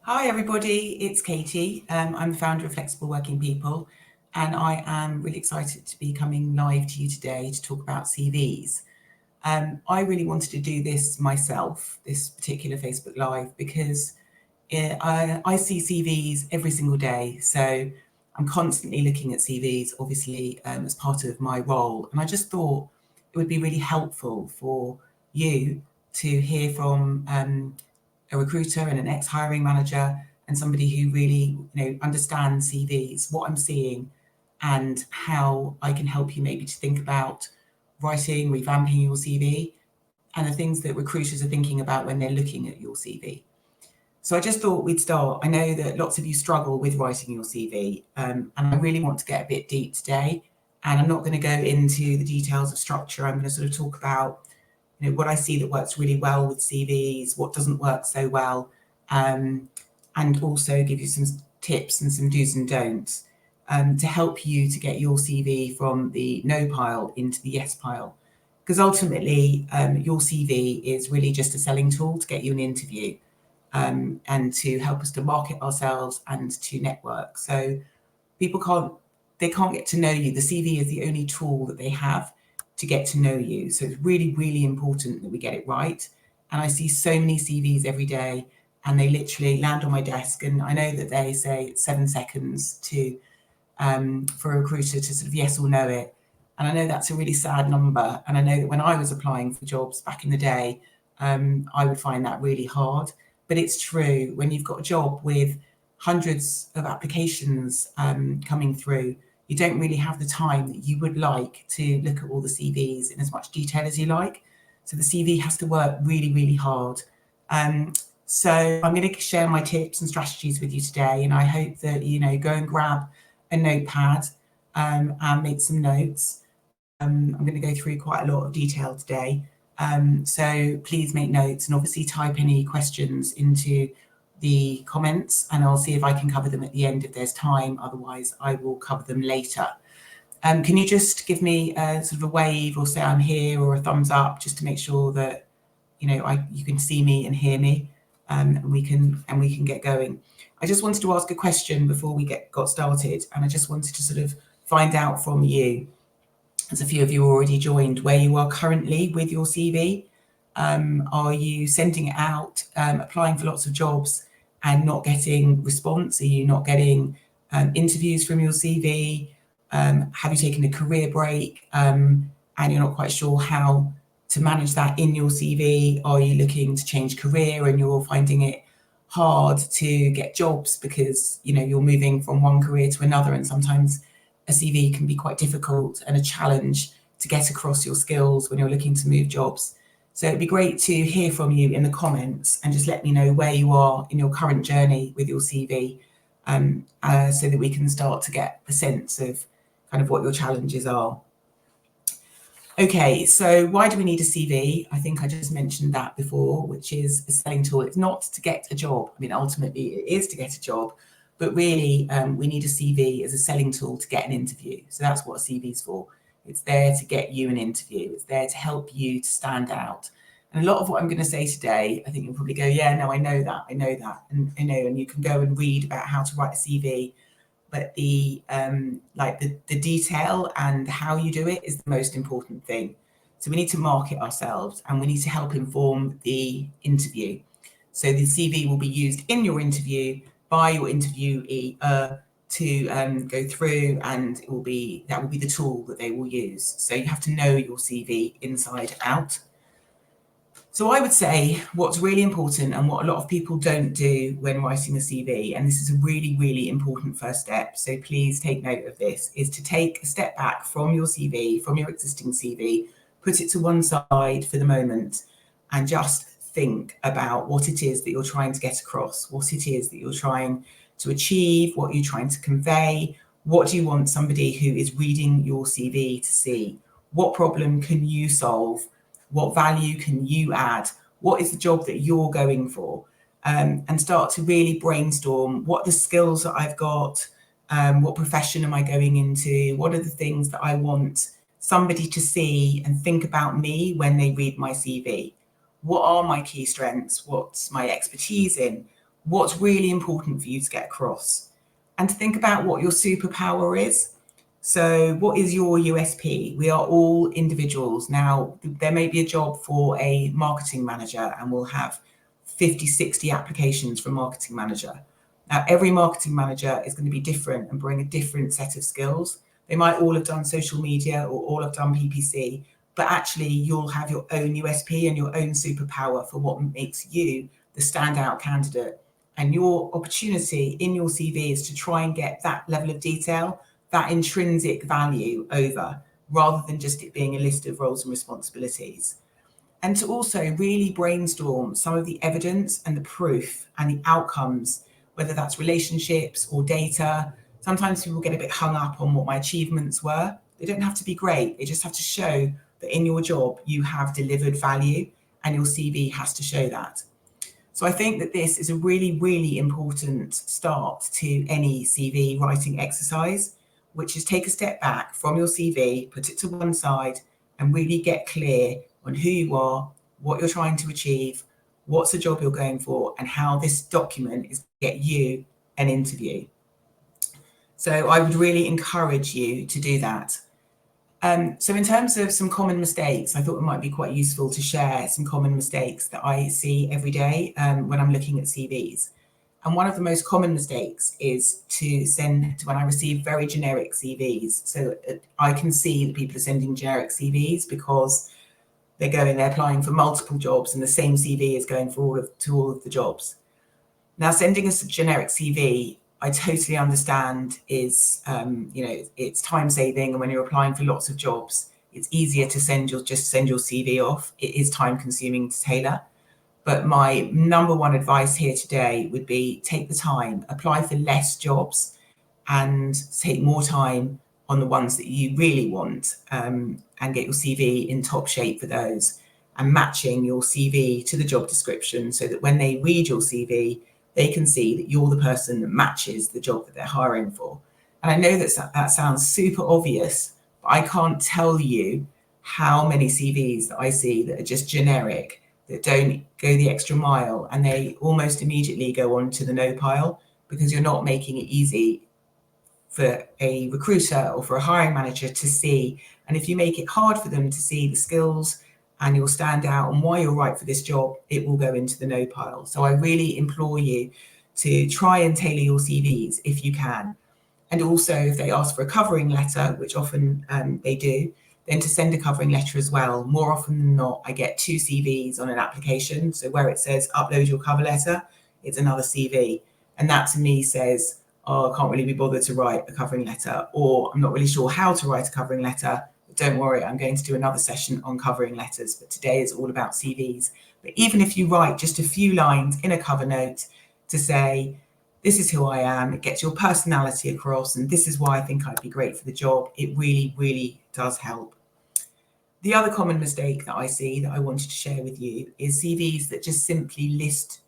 Hi everybody, it's Katy. I'm the founder of Flexible Working People, and I am really excited to be coming live to you today to talk about CVs. I really wanted to do this myself, this particular Facebook Live, because I see CVs every single day. So I'm constantly looking at CVs, obviously, as part of my role. And I just thought it would be really helpful for you to hear from a recruiter and an ex-hiring manager and somebody who really, understands CVs, what I'm seeing, and how I can help you maybe to think about writing, revamping your CV, and the things that recruiters are thinking about when they're looking at your CV. So I just thought we'd start. I know that lots of you struggle with writing your CV, and I really want to get a bit deep today. And I'm not going to go into the details of structure. I'm going to sort of talk about what I see that works really well with CVs, what doesn't work so well, and also give you some tips and some do's and don'ts to help you to get your CV from the no pile into the yes pile. Because ultimately, your CV is really just a selling tool to get you an interview and to help us to market ourselves and to network. So people can't get to know you. The CV is the only tool that they have to get to know you. So it's really, really important that we get it right. And I see so many CVs every day and they literally land on my desk. And I know that they say it's 7 seconds to for a recruiter to sort of yes or no it. And I know that's a really sad number. And I know that when I was applying for jobs back in the day, I would find that really hard. But it's true, when you've got a job with hundreds of applications coming through, you don't really have the time that you would like to look at all the CVs in as much detail as you like. So the CV has to work really, really hard. So I'm going to share my tips and strategies with you today, and I hope that go and grab a notepad and make some notes. I'm going to go through quite a lot of detail today. So please make notes and obviously type any questions into the comments, and I'll see if I can cover them at the end if there's time. Otherwise, I will cover them later. Can you just give me a sort of a wave or say I'm here or a thumbs up just to make sure that you can see me and hear me, and we can get going. I just wanted to ask a question before we got started, and I just wanted to sort of find out from you, as a few of you already joined, where you are currently with your CV. Are you sending it out, applying for lots of jobs and not getting response? Are you not getting interviews from your CV? Have you taken a career break and you're not quite sure how to manage that in your CV? Are you looking to change career and you're finding it hard to get jobs because you're moving from one career to another, and sometimes a CV can be quite difficult and a challenge to get across your skills when you're looking to move jobs. So it'd be great to hear from you in the comments and just let me know where you are in your current journey with your CV, so that we can start to get a sense of kind of what your challenges are. Okay, so why do we need a CV? I think I just mentioned that before, which is a selling tool. It's not to get a job. I mean, ultimately it is to get a job, but really we need a CV as a selling tool to get an interview. So that's what a CV is for. It's there to get you an interview. It's there to help you to stand out. And a lot of what I'm going to say today, I think you'll probably go, yeah, no, I know that. And you can go and read about how to write a CV, but the detail and how you do it is the most important thing. So we need to market ourselves and we need to help inform the interview. So the CV will be used in your interview by your interviewee to go through, and that will be the tool that they will use. So you have to know your CV inside out. So I would say what's really important and what a lot of people don't do when writing a CV, and this is a really, really important first step, so please take note of this, is to take a step back from your CV, from your existing CV, put it to one side for the moment, and just think about what it is that you're trying to get across, what it is that you're trying to achieve, what you're trying to convey, what do you want somebody who is reading your CV to see, what problem can you solve, what value can you add, what is the job that you're going for, and start to really brainstorm what are the skills that I've got, what profession am I going into, what are the things that I want somebody to see and think about me when they read my CV. What are my key strengths? What's my expertise in? what's really important for you to get across, and to think about what your superpower is. So what is your USP? We are all individuals. Now, there may be a job for a marketing manager and we'll have 50, 60 applications for a marketing manager. Now, every marketing manager is going to be different and bring a different set of skills. They might all have done social media or all have done PPC, but actually you'll have your own USP and your own superpower for what makes you the standout candidate. And your opportunity in your CV is to try and get that level of detail, that intrinsic value over, rather than just it being a list of roles and responsibilities. And to also really brainstorm some of the evidence and the proof and the outcomes, whether that's relationships or data. Sometimes people get a bit hung up on what my achievements were. They don't have to be great. They just have to show that in your job you have delivered value, and your CV has to show that. So I think that this is a really, really important start to any CV writing exercise, which is take a step back from your CV, put it to one side, and really get clear on who you are, what you're trying to achieve, what's the job you're going for, and how this document is going to get you an interview. So I would really encourage you to do that. So in terms of some common mistakes, I thought it might be quite useful to share some common mistakes that I see every day when I'm looking at CVs. And one of the most common mistakes is to send, when I receive very generic CVs. So I can see that people are sending generic CVs because they're applying for multiple jobs and the same CV is going for all of the jobs. Now, sending a generic CV, I totally understand is, it's time saving. And when you're applying for lots of jobs, it's easier to send your CV off. It is time consuming to tailor. But my number one advice here today would be take the time, apply for less jobs and take more time on the ones that you really want, and get your CV in top shape for those, and matching your CV to the job description so that when they read your CV, they can see that you're the person that matches the job that they're hiring for. And I know that sounds super obvious, but I can't tell you how many CVs that I see that are just generic, that don't go the extra mile, and they almost immediately go on to the no pile because you're not making it easy for a recruiter or for a hiring manager to see. And if you make it hard for them to see the skills and you'll stand out and why you're right for this job, it will go into the no pile. So I really implore you to try and tailor your CVs if you can. And also if they ask for a covering letter, which often they do, then to send a covering letter as well. More often than not, I get 2 CVs on an application. So where it says upload your cover letter, it's another CV. And that to me says, oh, I can't really be bothered to write a covering letter, or I'm not really sure how to write a covering letter. Don't worry, I'm going to do another session on covering letters, but today is all about CVs. But even if you write just a few lines in a cover note to say, this is who I am, it gets your personality across, and this is why I think I'd be great for the job, it really, really does help. The other common mistake that I see that I wanted to share with you is CVs that just simply list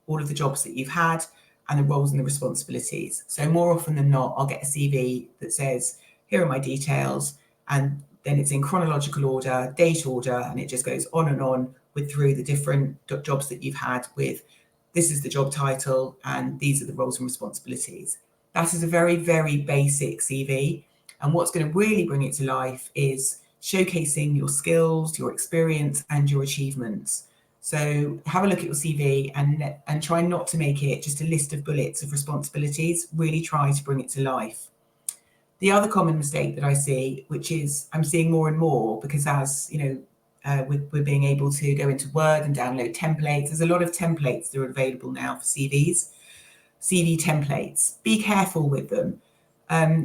all of the jobs that you've had and the roles and the responsibilities. So more often than not, I'll get a CV that says, here are my details, and then it's in chronological order, date order, and it just goes on and on through the different jobs that you've had with, this is the job title and these are the roles and responsibilities. That is a very, very basic CV. And what's going to really bring it to life is showcasing your skills, your experience, and your achievements. So have a look at your CV and try not to make it just a list of bullets of responsibilities. Really try to bring it to life. The other common mistake that I see, which is I'm seeing more and more, because as you know, we're being able to go into Word and download templates. There's a lot of templates that are available now for CVs. CV templates. Be careful with them.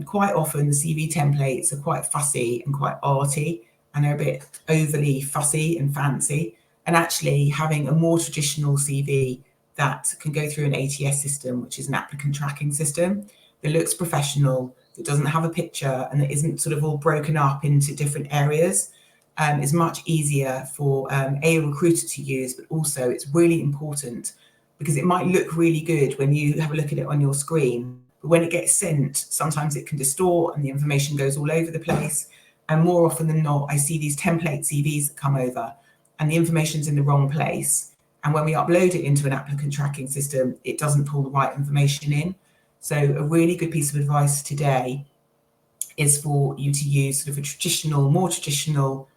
Quite often the CV templates are quite fussy and quite arty, and they're a bit overly fussy and fancy. And actually having a more traditional CV that can go through an ATS system, which is an applicant tracking system, that looks professional, that doesn't have a picture, and that isn't sort of all broken up into different areas, is much easier for a recruiter to use, but also it's really important because it might look really good when you have a look at it on your screen, but when it gets sent, sometimes it can distort and the information goes all over the place. And more often than not, I see these template CVs that come over and the information's in the wrong place. And when we upload it into an applicant tracking system, it doesn't pull the right information in. So a really good piece of advice today is for you to use sort of more traditional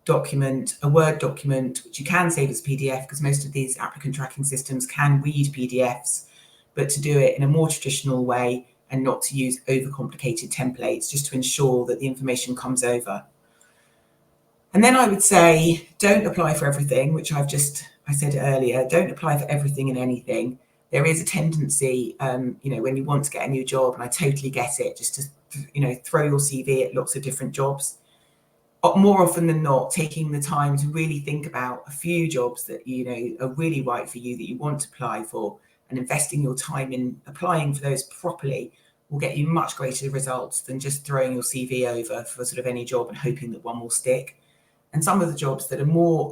document, a Word document, which you can save as PDF because most of these applicant tracking systems can read PDFs, but to do it in a more traditional way and not to use overcomplicated templates, just to ensure that the information comes over. And then I would say, don't apply for everything, which I said earlier, don't apply for everything and anything. There is a tendency, when you want to get a new job, and I totally get it, just to, throw your CV at lots of different jobs. More often than not, taking the time to really think about a few jobs that, are really right for you, that you want to apply for, and investing your time in applying for those properly will get you much greater results than just throwing your CV over for sort of any job and hoping that one will stick. And some of the jobs that are more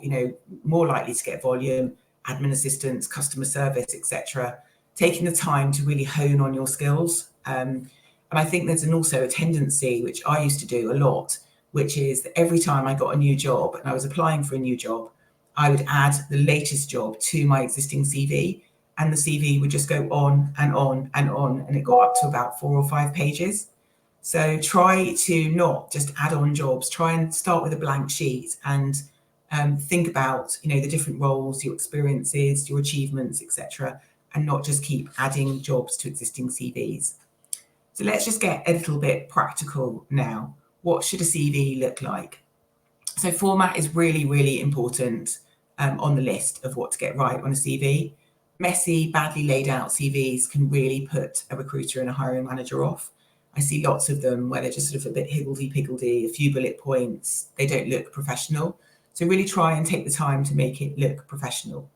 likely to get volume, admin assistants, customer service, etc., taking the time to really hone on your skills. And I think there's also a tendency, which I used to do a lot, which is that every time I got a new job and I was applying for a new job, I would add the latest job to my existing CV, and the CV would just go on and on and on, and it got up to about 4 or 5 pages. So try to not just add on jobs. Try and start with a blank sheet and think about, the different roles, your experiences, your achievements, etc., and not just keep adding jobs to existing CVs. So let's just get a little bit practical now. What should a CV look like? So format is really, really important on the list of what to get right on a CV. Messy, badly laid out CVs can really put a recruiter and a hiring manager off. I see lots of them where they're just sort of a bit higgledy-piggledy, a few bullet points. They don't look professional. So really try and take the time to make it look professional.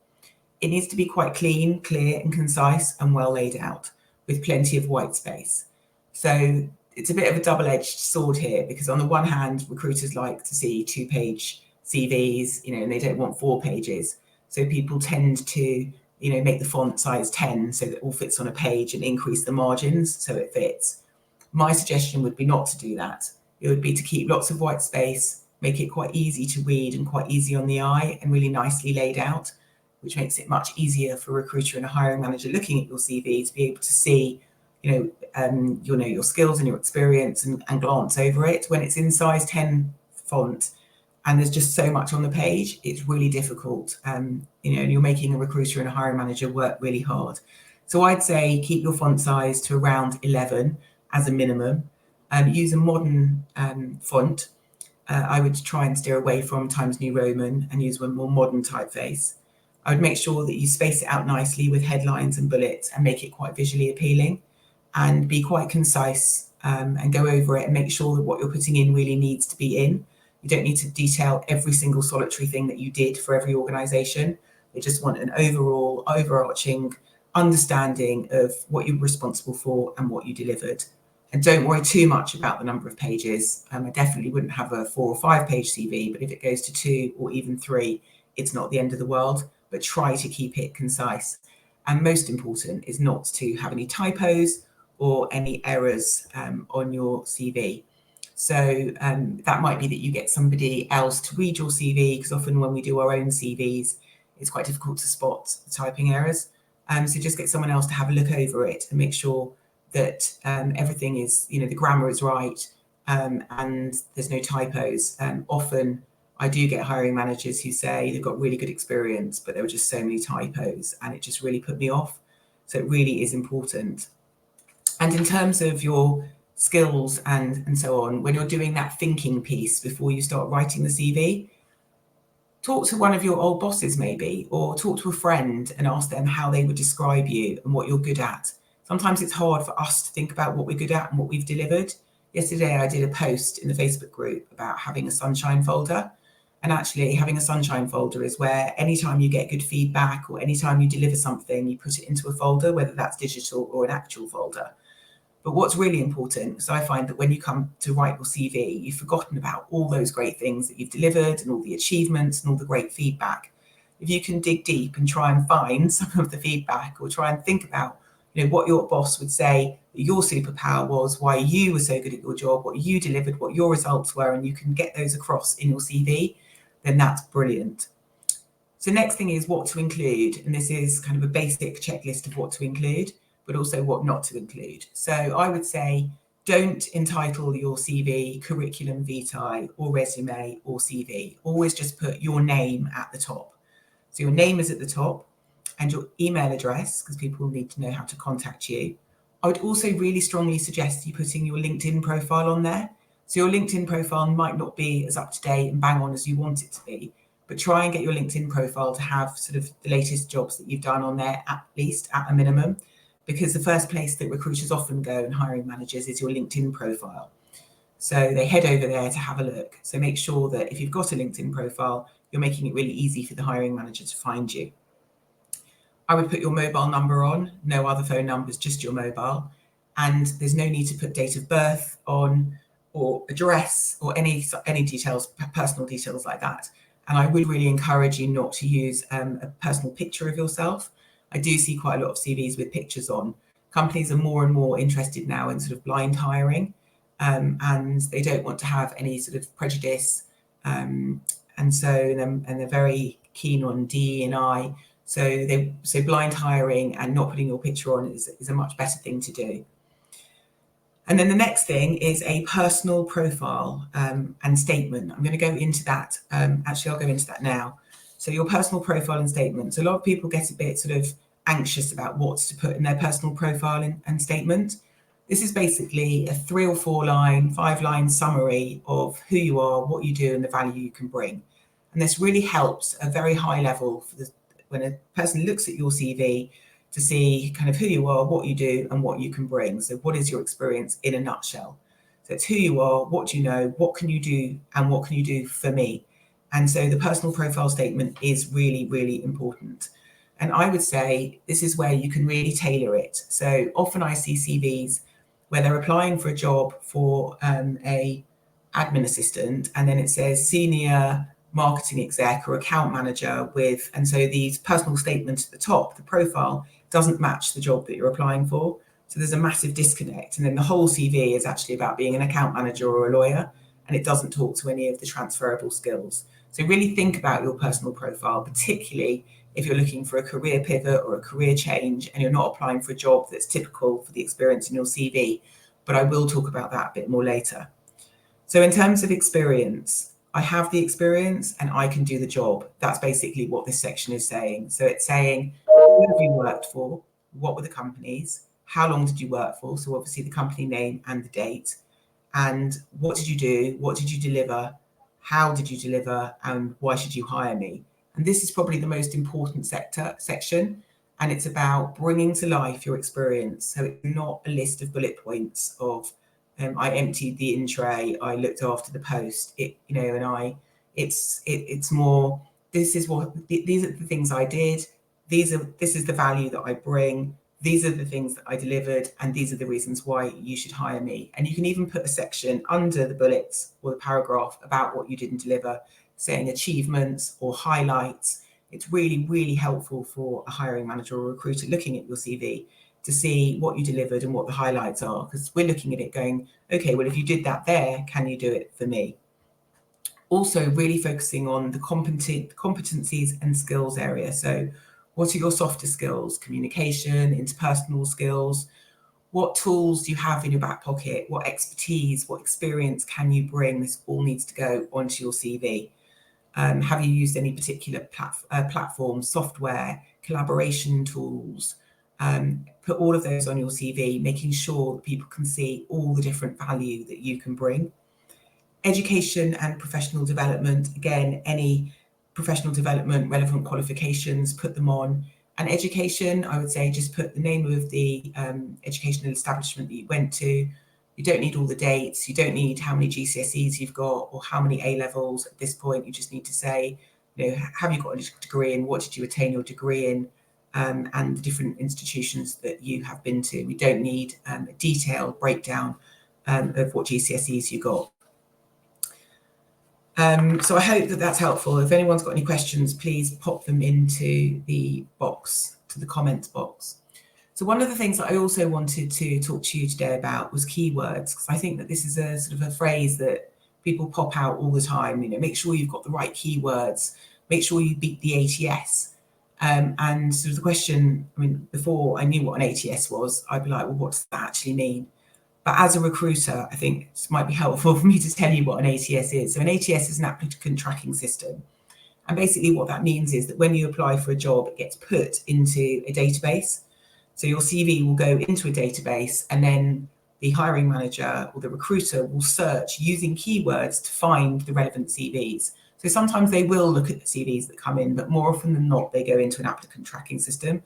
It needs to be quite clean, clear and concise and well laid out with plenty of white space. So it's a bit of a double-edged sword here, because on the one hand, recruiters like to see 2-page CVs, and they don't want 4 pages. So people tend to, make the font size 10 so that it all fits on a page and increase the margins so it fits. My suggestion would be not to do that. It would be to keep lots of white space, make it quite easy to read and quite easy on the eye and really nicely laid out, which makes it much easier for a recruiter and a hiring manager looking at your CV to be able to see, your skills and your experience and glance over it. When it's in size 10 font and there's just so much on the page, it's really difficult. And you're making a recruiter and a hiring manager work really hard. So I'd say keep your font size to around 11 as a minimum. Use a modern font. I would try and steer away from Times New Roman and use a more modern typeface. I would make sure that you space it out nicely with headlines and bullets and make it quite visually appealing, and be quite concise and go over it and make sure that what you're putting in really needs to be in. You don't need to detail every single solitary thing that you did for every organisation. You just want an overall, overarching understanding of what you're responsible for and what you delivered. And don't worry too much about the number of pages. I definitely wouldn't have a 4 or 5 page CV, but if it goes to 2 or even 3, it's not the end of the world, but try to keep it concise. And most important is not to have any typos or any errors on your CV. So that might be that you get somebody else to read your CV, because often when we do our own CVs, it's quite difficult to spot the typing errors. So just get someone else to have a look over it and make sure that everything is, the grammar is right and there's no typos. Often I do get hiring managers who say they've got really good experience, but there were just so many typos and it just really put me off. So it really is important. And in terms of your skills and so on, when you're doing that thinking piece before you start writing the CV, talk to one of your old bosses maybe, or talk to a friend and ask them how they would describe you and what you're good at. Sometimes it's hard for us to think about what we're good at and what we've delivered. Yesterday, I did a post in the Facebook group about having a sunshine folder. And actually having a sunshine folder is where anytime you get good feedback or anytime you deliver something, you put it into a folder, whether that's digital or an actual folder. But what's really important is I find that when you come to write your CV, you've forgotten about all those great things that you've delivered and all the achievements and all the great feedback. If you can dig deep and try and find some of the feedback, or try and think about what your boss would say your superpower was, why you were so good at your job, what you delivered, what your results were, and you can get those across in your CV, then that's brilliant. So next thing is what to include. And this is kind of a basic checklist of what to include, but also what not to include. So I would say don't entitle your CV curriculum vitae or resume or CV. Always just put your name at the top. So your name is at the top and your email address, because people will need to know how to contact you. I would also really strongly suggest you putting your LinkedIn profile on there. So your LinkedIn profile might not be as up to date and bang on as you want it to be, but try and get your LinkedIn profile to have sort of the latest jobs that you've done on there, at least at a minimum, because the first place that recruiters often go and hiring managers is your LinkedIn profile. So they head over there to have a look. So make sure that if you've got a LinkedIn profile, you're making it really easy for the hiring manager to find you. I would put your mobile number on, no other phone numbers, just your mobile. And there's no need to put date of birth on or address or any details, personal details like that. And I would really encourage you not to use a personal picture of yourself. I do see quite a lot of CVs with pictures on. Companies are more and more interested now in sort of blind hiring, and they don't want to have any sort of prejudice. And they're very keen on DE&I. So blind hiring and not putting your picture on is a much better thing to do. And then the next thing is a personal profile and statement. I'm going to go into that. Actually, I'll go into that now. So your personal profile and statement. So a lot of people get a bit sort of anxious about what to put in their personal profile and statement. This is basically a 3 or 4 line, 5 line summary of who you are, what you do, and the value you can bring. And this really helps a very high level for when a person looks at your CV to see kind of who you are, what you do, and what you can bring. So what is your experience in a nutshell? So it's who you are, what do you know, what can you do, and what can you do for me? And so the personal profile statement is really, really important. And I would say this is where you can really tailor it. So often I see CVs where they're applying for a job for a admin assistant, and then it says senior marketing exec or account manager with, and so these personal statements at the top, the profile doesn't match the job that you're applying for. So there's a massive disconnect. And then the whole CV is actually about being an account manager or a lawyer, and it doesn't talk to any of the transferable skills. So really think about your personal profile, particularly if you're looking for a career pivot or a career change and you're not applying for a job that's typical for the experience in your CV. But I will talk about that a bit more later. So in terms of experience, I have the experience and I can do the job. That's basically what this section is saying. So it's saying, who have you worked for? What were the companies? How long did you work for? So obviously the company name and the date. And what did you do? What did you deliver? How did you deliver? And why should you hire me? And this is probably the most important section. And it's about bringing to life your experience. So it's not a list of bullet points of I emptied the in tray, I looked after the post, it's more, these are the things I did, this is the value that I bring, these are the things that I delivered, and these are the reasons why you should hire me. And you can even put a section under the bullets or the paragraph about what you didn't deliver, saying achievements or highlights. It's really, really helpful for a hiring manager or recruiter looking at your CV to see what you delivered and what the highlights are, because we're looking at it going, okay, well, if you did that there, can you do it for me? Also really focusing on the competencies and skills area. So what are your softer skills? Communication, interpersonal skills. What tools do you have in your back pocket? What expertise, what experience can you bring? This all needs to go onto your CV. Have you used any particular platforms, software, collaboration tools? Put all of those on your CV, making sure that people can see all the different value that you can bring. Education and professional development, again, any professional development, relevant qualifications, put them on. And education, I would say just put the name of the educational establishment that you went to. You don't need all the dates. You don't need how many GCSEs you've got or how many A-levels at this point. You just need to say, have you got a degree in? What did you attain your degree in? And the different institutions that you have been to. We don't need a detailed breakdown of what GCSEs you got. So I hope that that's helpful. If anyone's got any questions, please pop them into the box, to the comments box. So one of the things that I also wanted to talk to you today about was keywords, because I think that this is a sort of a phrase that people pop out all the time. Make sure you've got the right keywords make sure you beat the ATS. And sort of the question, I mean, before I knew what an ATS was, I'd be like, well, what does that actually mean? But as a recruiter, I think it might be helpful for me to tell you what an ATS is. So an ATS is an applicant tracking system. And basically what that means is that when you apply for a job, it gets put into a database. So your CV will go into a database, and then the hiring manager or the recruiter will search using keywords to find the relevant CVs. So sometimes they will look at the CVs that come in, but more often than not, they go into an applicant tracking system.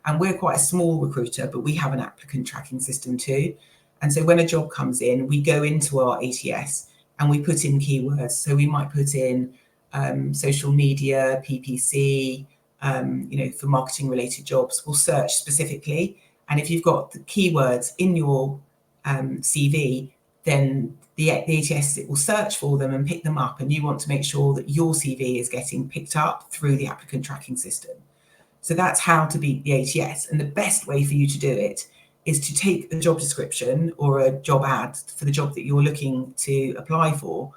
And we're quite a small recruiter, but we have an applicant tracking system too. And so when a job comes in, we go into our ATS and we put in keywords. So we might put in social media, PPC, for marketing related jobs. We'll search specifically. And if you've got the keywords in your CV, then the ATS, it will search for them and pick them up. And you want to make sure that your CV is getting picked up through the applicant tracking system. So that's how to beat the ATS. And the best way for you to do it is to take the job description or a job ad for the job that you're looking to apply for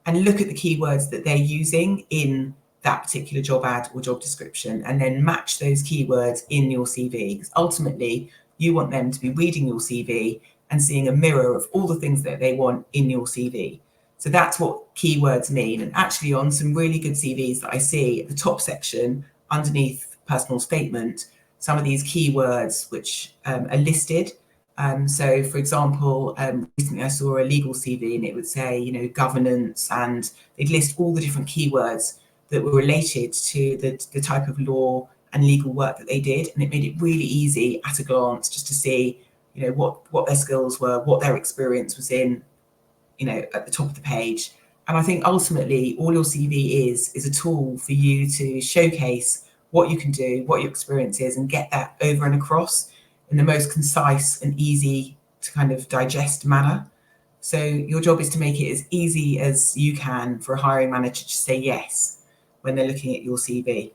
and look at the keywords that they're using in that particular job ad or job description, and then match those keywords in your CV. Because ultimately, you want them to be reading your CV and seeing a mirror of all the things that they want in your CV. So that's what keywords mean. And actually, on some really good CVs that I see at the top section underneath personal statement, some of these keywords which are listed. So, for example, recently I saw a legal CV and it would say, governance, and they'd list all the different keywords that were related to the type of law and legal work that they did. And it made it really easy at a glance just to see, what their skills were, what their experience was in, at the top of the page. And I think ultimately all your CV is a tool for you to showcase what you can do, what your experience is, and get that over and across in the most concise and easy to kind of digest manner. So your job is to make it as easy as you can for a hiring manager to say yes when they're looking at your CV.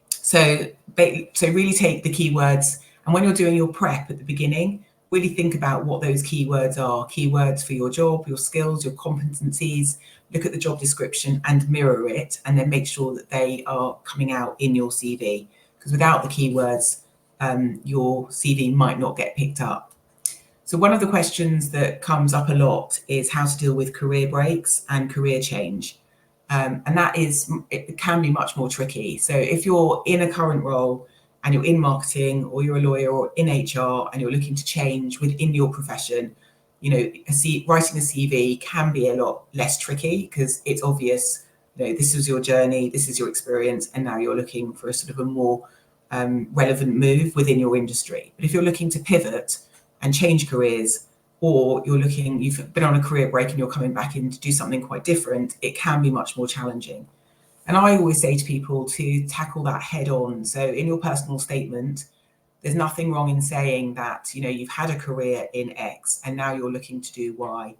So really take the keywords, and when you're doing your prep at the beginning, really think about what those keywords are, keywords for your job, your skills, your competencies. Look at the job description and mirror it, and then make sure that they are coming out in your CV. Because without the keywords, your CV might not get picked up. So one of the questions that comes up a lot is how to deal with career breaks and career change. And it can be much more tricky. So if you're in a current role and you're in marketing, or you're a lawyer or in HR and you're looking to change within your profession, writing a CV can be a lot less tricky because it's obvious, this is your journey, this is your experience, and now you're looking for a sort of a more relevant move within your industry. But if you're looking to pivot and change careers, or you've been on a career break and you're coming back in to do something quite different, it can be much more challenging. And I always say to people to tackle that head on. So in your personal statement, there's nothing wrong in saying that, you've had a career in X and now you're looking to do Y,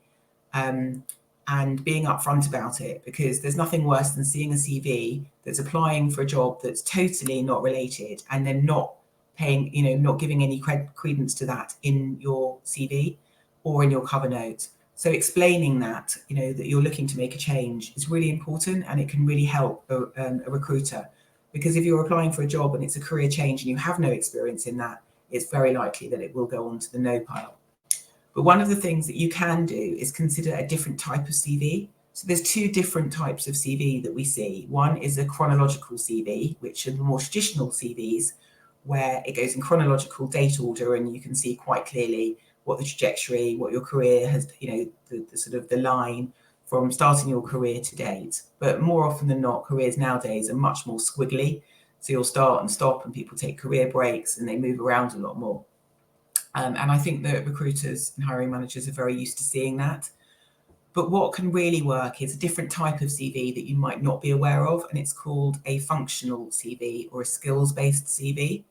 and being upfront about it, because there's nothing worse than seeing a CV that's applying for a job that's totally not related and then not paying, not giving any credence to that in your CV or in your cover note. So explaining that, that you're looking to make a change is really important, and it can really help a recruiter. Because if you're applying for a job and it's a career change and you have no experience in that, it's very likely that it will go onto the no pile. But one of the things that you can do is consider a different type of CV. So there's two different types of CV that we see. One is a chronological CV, which are the more traditional CVs, where it goes in chronological date order and you can see quite clearly what the trajectory, what your career has, the sort of the line from starting your career to date. But more often than not, careers nowadays are much more squiggly. So you'll start and stop, and people take career breaks and they move around a lot more. And I think that recruiters and hiring managers are very used to seeing that. But what can really work is a different type of CV that you might not be aware of, and it's called a functional CV or a skills-based CV.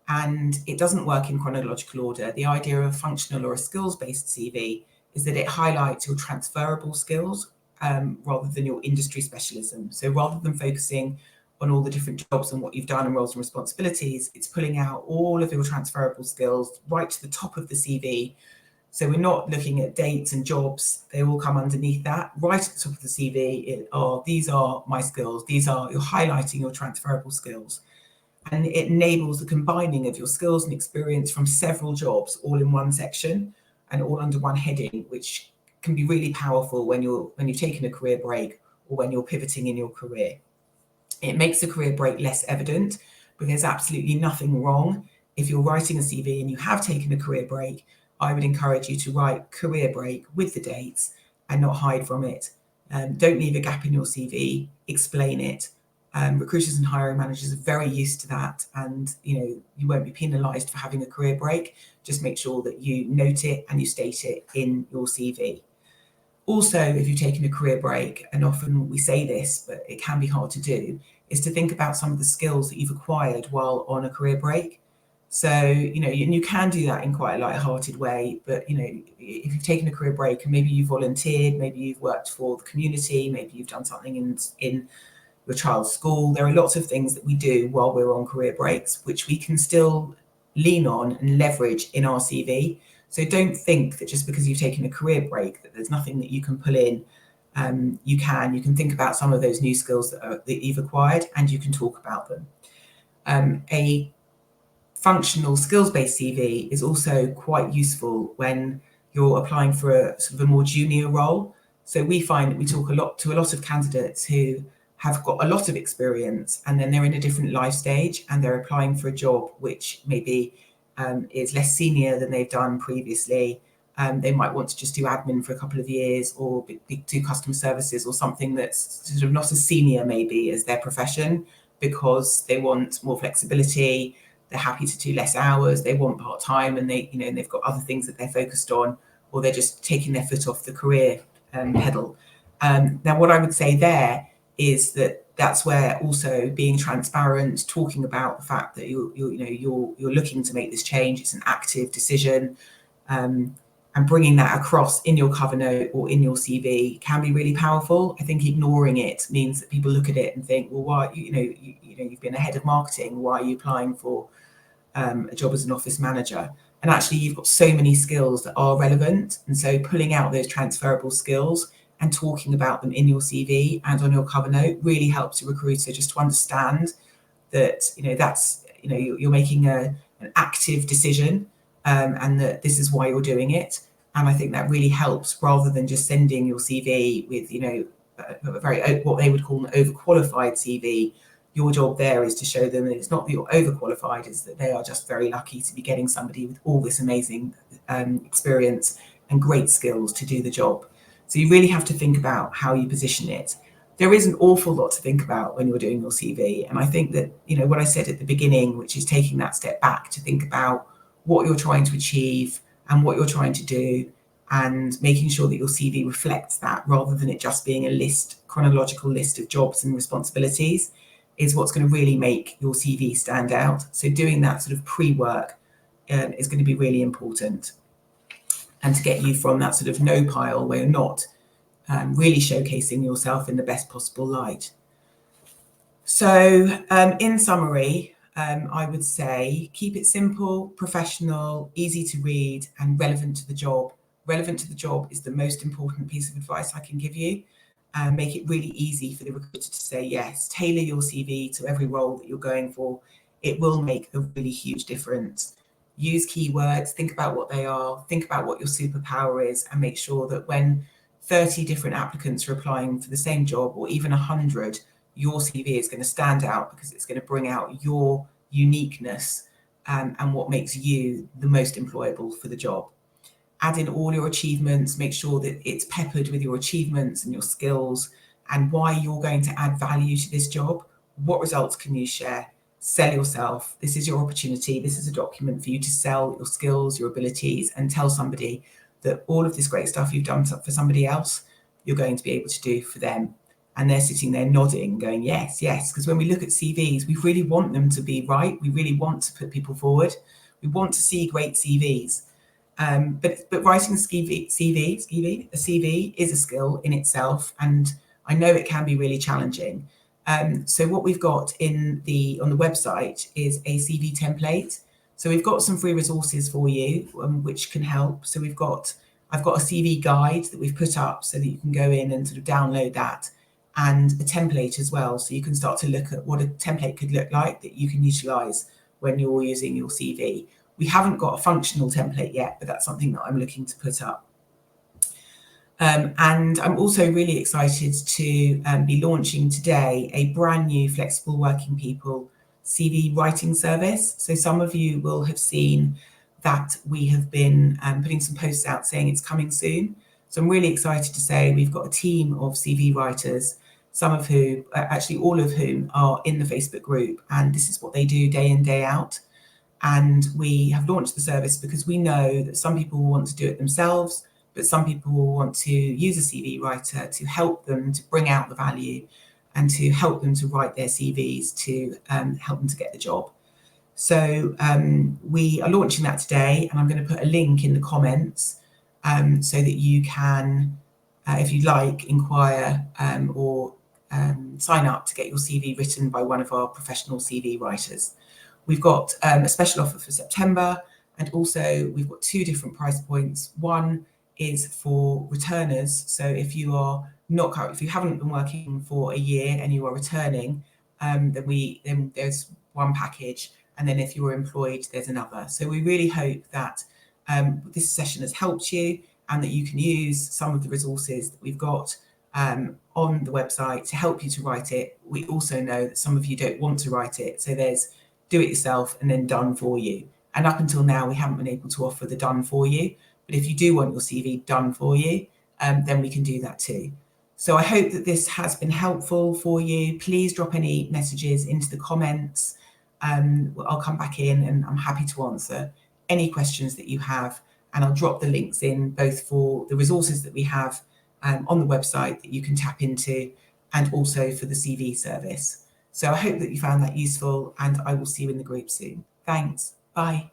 And it doesn't work in chronological order. The idea of a functional or a skills-based CV is that it highlights your transferable skills rather than your industry specialism. So rather than focusing on all the different jobs and what you've done and roles and responsibilities, it's pulling out all of your transferable skills right to the top of the CV, So we're not looking at dates and jobs. They all come underneath that. Right at the top of the CV, these are my skills. You're highlighting your transferable skills. And it enables the combining of your skills and experience from several jobs all in one section and all under one heading, which can be really powerful when you've taken a career break or when you're pivoting in your career. It makes the career break less evident, but there's absolutely nothing wrong. If you're writing a CV and you have taken a career break, I would encourage you to write career break with the dates and not hide from it. Don't leave a gap in your CV, explain it. Recruiters and hiring managers are very used to that, and you won't be penalised for having a career break. Just make sure that you note it and you state it in your CV. Also, if you've taken a career break, and often we say this, but it can be hard to do, is to think about some of the skills that you've acquired while on a career break. So, and you can do that in quite a light-hearted way, but, if you've taken a career break and maybe you've volunteered, maybe you've worked for the community, maybe you've done something in your child's school, there are lots of things that we do while we're on career breaks, which we can still lean on and leverage in our CV. So don't think that just because you've taken a career break that there's nothing that you can pull in. You can think about some of those new skills that you've acquired, and you can talk about them. A functional skills-based CV is also quite useful when you're applying for a sort of a more junior role. So we find that we talk to a lot of candidates who have got a lot of experience, and then they're in a different life stage and they're applying for a job which maybe is less senior than they've done previously. They might want to just do admin for a couple of years, or do customer services or something that's sort of not as senior maybe as their profession, because they want more flexibility. They're happy to do less hours. They want part-time, and they've got other things that they're focused on, or they're just taking their foot off the career pedal. Now, what I would say there is that's where also being transparent, talking about the fact that you're looking to make this change. It's an active decision, and bringing that across in your cover note or in your CV can be really powerful. I think ignoring it means that people look at it and think, well, why you've been a head of marketing, why are you applying for a job as an office manager? And actually, you've got so many skills that are relevant, and so pulling out those transferable skills and talking about them in your CV and on your cover note really helps a recruiter just to understand that you're making an active decision, and that this is why you're doing it. And I think that really helps, rather than just sending your CV with a very what they would call an overqualified CV. Your job there is to show them that it's not that you're overqualified, it's that they are just very lucky to be getting somebody with all this amazing experience and great skills to do the job. So you really have to think about how you position it. There is an awful lot to think about when you're doing your CV. And I think that, what I said at the beginning, which is taking that step back to think about what you're trying to achieve and what you're trying to do, and making sure that your CV reflects that, rather than it just being a chronological list of jobs and responsibilities, is what's going to really make your CV stand out. So doing that sort of pre-work is going to be really important, and to get you from that sort of no pile where you're not really showcasing yourself in the best possible light. So in summary, I would say keep it simple, professional, easy to read, and relevant to the job. Relevant to the job is the most important piece of advice I can give you. And make it really easy for the recruiter to say yes. Tailor your CV to every role that you're going for. It will make a really huge difference. Use keywords, think about what they are, think about what your superpower is, and make sure that when 30 different applicants are applying for the same job, or even 100, your CV is going to stand out, because it's going to bring out your uniqueness and what makes you the most employable for the job. Add in all your achievements, make sure that it's peppered with your achievements and your skills and why you're going to add value to this job. What results can you share? Sell yourself. This is your opportunity. This is a document for you to sell your skills, your abilities, and tell somebody that all of this great stuff you've done for somebody else, you're going to be able to do for them. And they're sitting there nodding, going, yes, yes. Because when we look at CVs, we really want them to be right. We really want to put people forward. We want to see great CVs. But writing a CV is a skill in itself, and I know it can be really challenging. So what we've got on the website is a CV template, So we've got some free resources for you, which can help. So I've got a CV guide that we've put up so that you can go in and sort of download that, and a template as well. So you can start to look at what a template could look like that you can utilise when you're using your CV. We haven't got a functional template yet, but that's something that I'm looking to put up. And I'm also really excited to be launching today a brand new Flexible Working People CV writing service. So some of you will have seen that we have been putting some posts out saying it's coming soon. So I'm really excited to say we've got a team of CV writers, some of whom, actually all of whom, are in the Facebook group, and this is what they do day in, day out. And we have launched the service because we know that some people will want to do it themselves, but some people will want to use a CV writer to help them to bring out the value and to help them to write their CVs to help them to get the job. So we are launching that today, and I'm going to put a link in the comments so that you can, if you'd like, inquire or sign up to get your CV written by one of our professional CV writers. We've got a special offer for September, and also we've got 2 different price points. One is for returners. So if you haven't been working for a year and you are returning, then there's one package, and then if you're employed, there's another. So we really hope that this session has helped you, and that you can use some of the resources that we've got on the website to help you to write it. We also know that some of you don't want to write it, so there's do it yourself and then done for you. And up until now, we haven't been able to offer the done for you. But if you do want your CV done for you, then we can do that too. So I hope that this has been helpful for you. Please drop any messages into the comments. I'll come back in and I'm happy to answer any questions that you have. And I'll drop the links in both for the resources that we have on the website that you can tap into, and also for the CV service. So I hope that you found that useful, and I will see you in the group soon. Thanks. Bye.